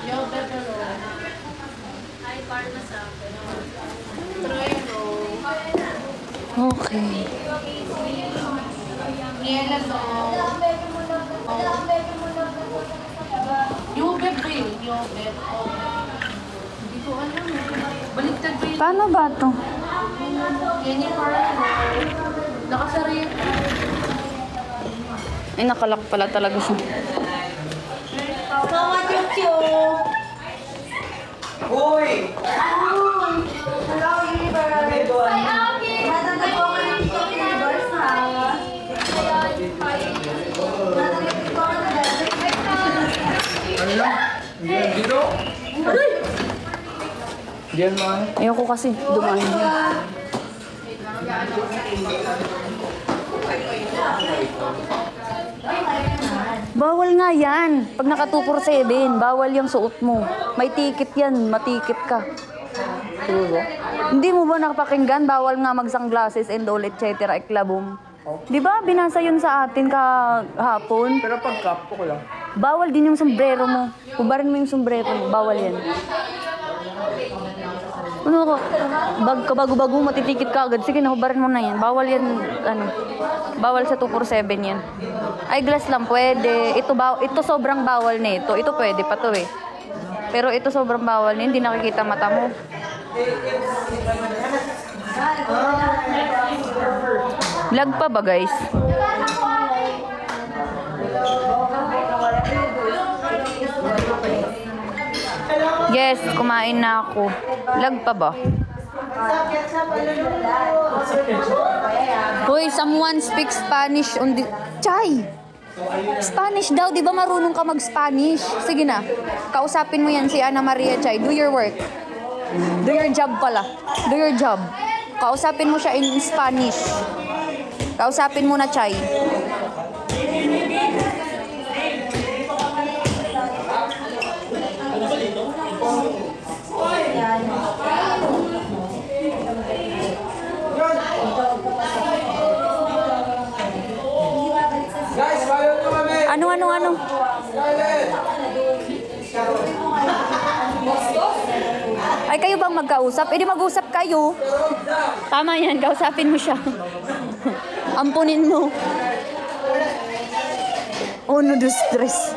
Yo, pero. Ay, para sa akin. Trueno. Okay. Niela no. Yobeb ba yun? Yobeb. Hindi ko alam. Baliktad ba yun? Paano ba to? Yan yung parang nakasarit. Ay, nakalak pala talaga siya. Mama Chuchu! Uy! Hello, Universe! Matanda po ako ng Universe, ha? Matanda po ako ng Ano na? Dito? Diyan man. Ayoko kasi, dumahin niya. Bawal nga yan. Pag naka 247, bawal yung suot mo. May ticket yan, matikit ka. Siguro. Hindi mo ba nakapakinggan? Bawal nga mag-sunglasses and all, etc. Eklabong. Di ba? Binasa yun sa atin kahapon. Pero pag cup ko lang. Bawal din yung sombrero mo. Hubarin mo yung sombrero mo. Bawal yan. Ano ka? Bag ka bago-bago, matitikit ka agad. Sige, nahubarin mo na yan. Bawal yan, ano. Bawal sa 247 yan. Eyeglass lang pwede. Ito sobrang bawal nito. Ito pwede pa to eh. Pero ito sobrang bawal na. Hindi nakikita mata mo. Lag pa ba, guys? Yes, kumain na ako. Lag pa ba? Hoy, someone speaks Spanish on the... Chay! Spanish daw, di ba marunong ka mag-Spanish? Sige na, kausapin mo yan si Ana Maria, Chay. Do your work. Do your job pala. Do your job. Kausapin mo siya in Spanish. Kausapin mo na, Chay. Guys, follow nyo kami! Ano? Ay, kayo bang magkausap? Eh, di mag-usap kayo. Tama yan, kausapin mo siya. Ampunin mo. Uno, dos, tres.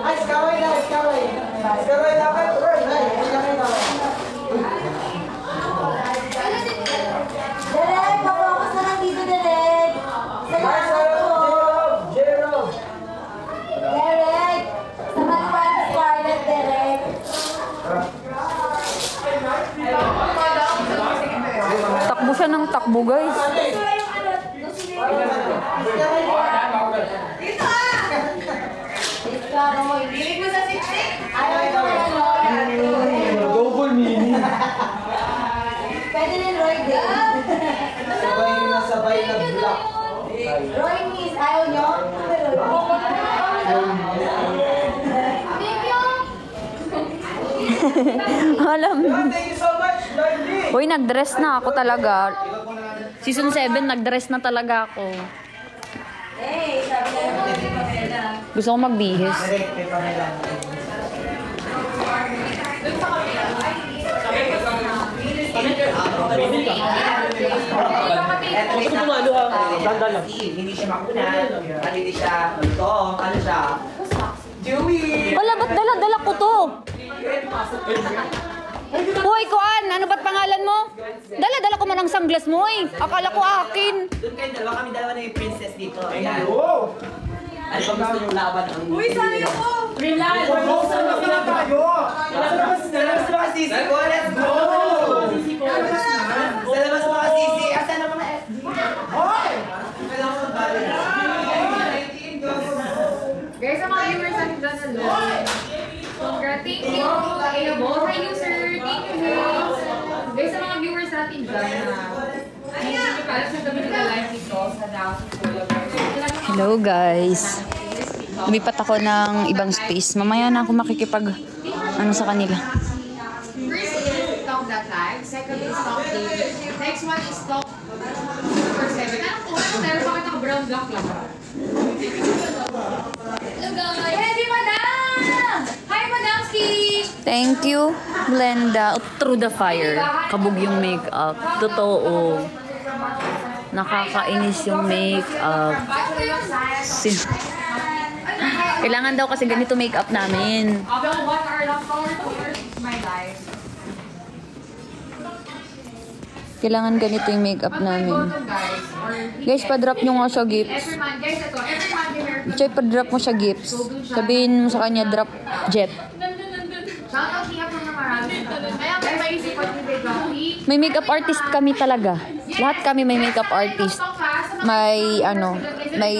Ay, skaway na, skaway. Skaway dapat. Derek, papokus na lang dito, Derek. Guys, follow Jerome. Derek, sa kaliwan ni Scarlett, Derek. Takbo siya ng takbo, guys. Double meaning. Pwede rin Roy din. Sabay na block. Roy miss, ayaw nyo? Alam. Thank you so much, Lordy. Hoy, nag-dress na ako talaga. Season 7, nag-dress na talaga ako. Gusto ko magbihis. Hindi siya makunan. Hindi siya magtong. Ano siya? Wala, ba't dala-dala ko to? Hoy, Kuan, ano ba't pangalan mo? Dala-dala ko man ang sunglass mo, eh. Akala ko akin. Doon kayo dalawa. Kami dalawa na yung princess dito. Ayan. Ano ba gusto niyong laban? Uy, saan niyo po? Saan labas mga sisi ko? Let's go! Saan labas mga sisi? Asan naman na FD? Hoy! Guys, sa mga viewers natin dyan sa loob. Thank you. Hi, user. Thank you, guys. Guys, sa mga viewers natin dyan na hindi nyo pala sa gabi na live dito sa House of Kuya. Hello, guys. Lumipat ako ng ibang space. Mamaya na ako makikipag sa kanila. First is talk that time. Second is talk daily. Next one is talk for 7. Ano meron pa kita brown block lang. Hello, guys. Ready, madam! Hi, Madam Steve! Thank you, Glenda. Through the fire. Kabog yung makeup. Totoo. Nakakainis yung makeup. Kailangan daw kasi ganito makeup namin. About 1 hour lang for 2 years of my life. Kailangan ganito yung makeup namin. Guys, pa-drop nyo nga siya gifts. Every month, guys, ito. Every month, meron. Chay, pa-drop mo siya gifts. Sabihin mo sa kanya, drop jet. Shoutout niya po na marami. Kaya may maisipan ni Begotti. May makeup artist kami talaga. Lahat kami may makeup artist. May may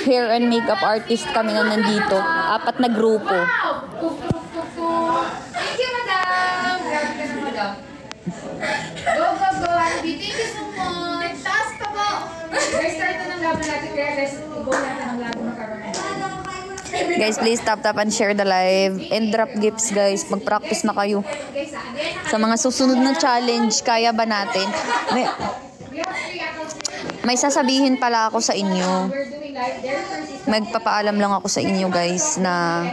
hair and makeup artist kami na nandito. 4 na grupo. Wow! Thank you, madam! Grabe ka na, madam. Go, go, go, Andy. Thank you so much. Taas pa po. Guys, start na ng laban natin. Kaya guys, go natin ang laban ng karoon. Guys, please tap and share the live. And drop gifts, guys. Mag-practice na kayo. Sa mga susunod na challenge, kaya ba natin? May sasabihin pala ako sa inyo. Magpapaalam lang ako sa inyo, guys, na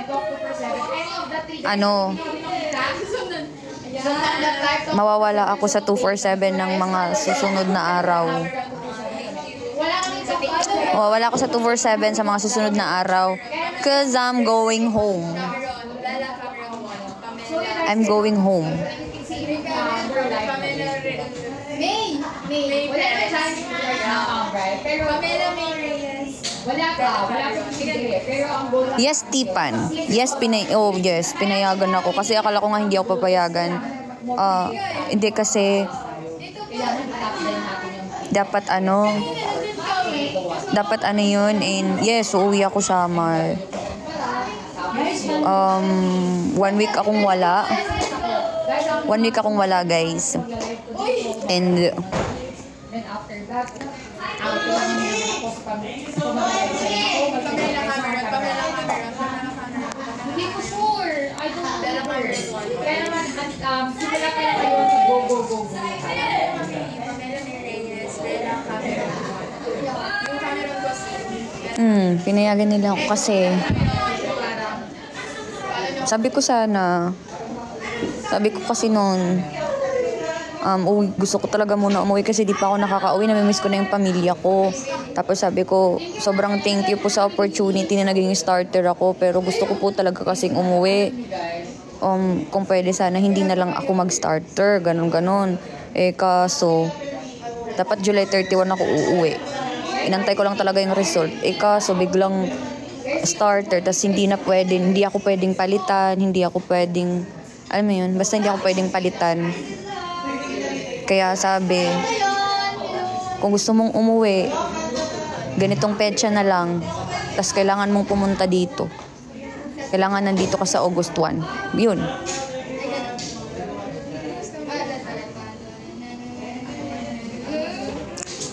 mawawala ako sa 247 ng mga susunod na araw. Mawawala ako sa 247 sa mga susunod na araw cause I'm going home. I'm going home. May. Wala na chance right now, right? Pero Pamela May Reyes. Wala ka sige. Pero ang goal Yes, Tipan. Yes, pinayagan ako. Kasi akala ko nga hindi ako papayagan. Hindi kasi dapat yun, and yes, uuwi ako Samar. 1 week akong wala. 1 week akong wala, guys. And then after that, hindi ko sure. I don't know. Kaya naman, simula kayo go. pinayagan nila ako kasi sabi ko kasi noon gusto ko talaga muna umuwi kasi di pa ako nakaka-uwi, namimiss ko na yung pamilya ko. Tapos sabi ko, sobrang thank you po sa opportunity na naging starter ako, pero gusto ko po talaga kasing umuwi. Kung pwede sana hindi na lang ako mag-starter, ganun. Kaso dapat July 31 ako uuwi. Inantay ko lang talaga yung result. Kaso biglang starter, tas hindi ako pwedeng palitan, alam mo yun, basta hindi ako pwedeng palitan. Kaya sabi, kung gusto mong umuwi, ganitong petsa na lang, tas kailangan mong pumunta dito. Kailangan nandito ka sa August 1. Yun.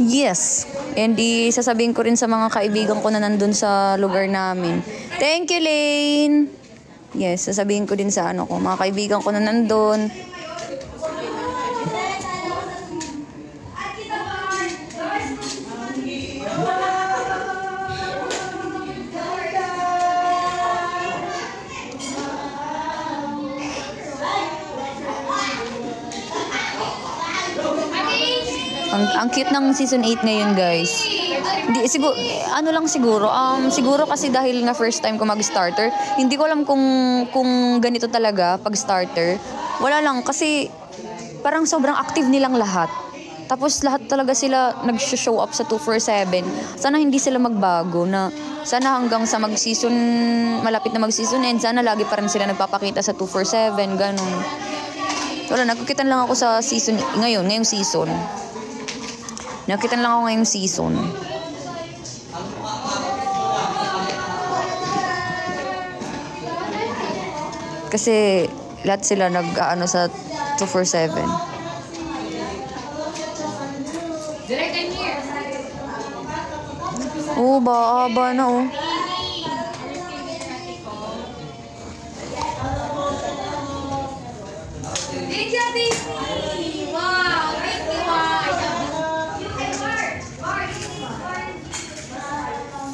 Yes. And sasabihin ko rin sa mga kaibigan ko na nandun sa lugar namin. Thank you, Lane! Yes, sasabihin ko din sa mga kaibigan ko na nandun. Ang cute ng season 8 ngayon, guys. Siguro kasi dahil na first time ko mag-starter, hindi ko alam kung ganito talaga pag starter. Wala lang kasi parang sobrang active nilang lahat. Tapos lahat talaga sila nag-show up sa 247. Sana hindi sila magbago, na sana hanggang sa malapit na mag-season end, sana lagi pa rin sila nagpapakita sa 247, ganun. Wala, nagkikitan lang ako sa ngayong season. Nakitan lang ako ngayong season. Kasi lahat sila sa 247. Direct in here. Ba na. Thank you, Disney. Wow, thank you.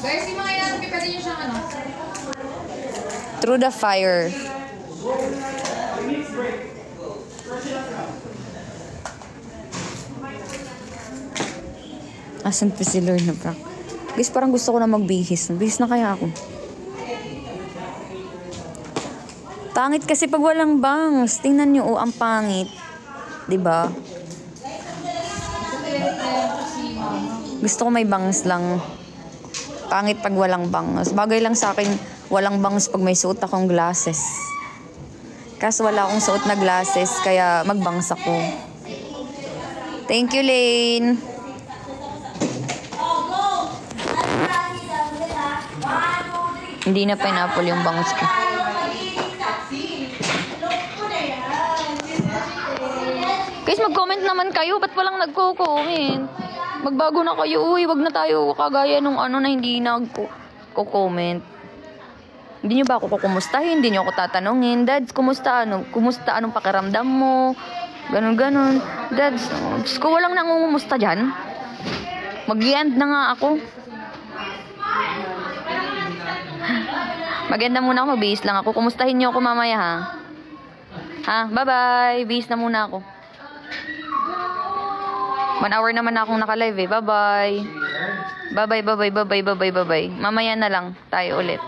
Guys, yung mga yan, pwede nyo siyang Through the fire. Asan pa si Lord na prank? Guys, parang gusto ko na magbihis. Bihis na kaya ako. Pangit kasi pag walang bangs. Tingnan nyo, ang pangit. Diba? Gusto ko may bangs lang. Pangit pag walang bangs. Bagay lang sa akin, walang bangs pag may suot akong glasses. Kaso wala akong suot na glasses, kaya magbangs ako. Thank you, Lane. Hindi na pineapple yung bangs ko. Guys, mag-comment naman kayo. Ba't walang nagko-comment? Magbago na kayo. Uy, wag na tayo kagaya nung na hindi nagko-comment. Hindi nyo ba ako kukumustahin? Hindi nyo ako tatanungin. Dads, kumusta? Anong pakiramdam mo? Ganon. Dads, Diyos ko, walang nangungumusta dyan. Mag-i-end na nga ako. Maganda muna ako. Magbihis lang ako. Kumustahin nyo ako mamaya, ha? Bye-bye. Bihis na muna ako. 1 hour naman akong naka-live eh. Bye-bye. Bye-bye. Mamaya na lang tayo ulit.